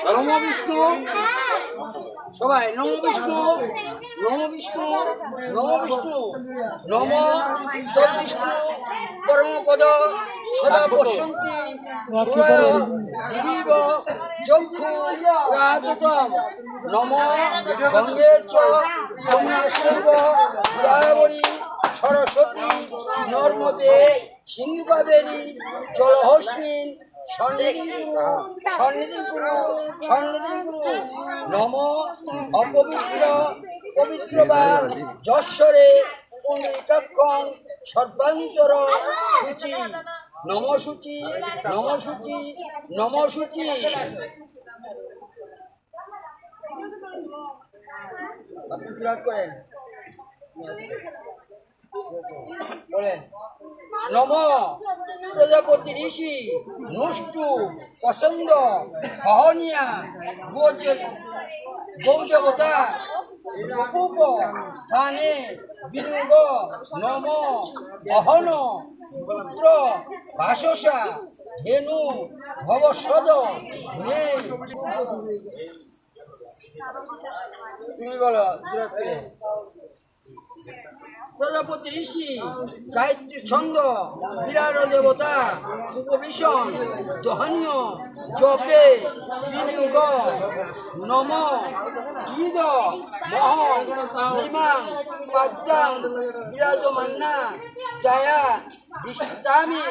নম বিষ্ণু সবাই, নম বিষ্ণু, নম বিষ্ণু, নম বিষ্ণু, নম তদ্বিষ্ণু পরমপদ সদা পশ্যন্তি সূরয় দিবিব চক্ষু রাততম নম গঙ্গে চ যমুনাচৈব গোদাবরী সরস্বতী নর্মদে সিন্ধু কাবেরী জলহস্মিন সন্নিধি গুরু, সন্নিধি গুরু, সন্নিধি গুরু নম অপবিত্র পবিত্র বা যশ্বরে পুণ্ডরিকাক্ষং সর্বান্তর শুচি নম শুচি, নম শুচি, নম শুচি। আপনি তিলাওয়াত করেন, বলেন নম প্রজাপতি ঋষি নুষ্টু পছন্দ সহনিয়া গৌদেবতা অপূপ স্থানে বিনুগ নম অহন পুত্র ভাষসা ধেনু ভবসদ নে। তুমি বলো প্রজাপতি ঋষি গায়ত্রী ছন্দ বিরাট দেবতা উপবিশন দহনীয় জপে বিনিয়োগ নম ঈদ মহং নিমাং পাদ্যাং বিরাজমান্না জয়া দিষ্টামি।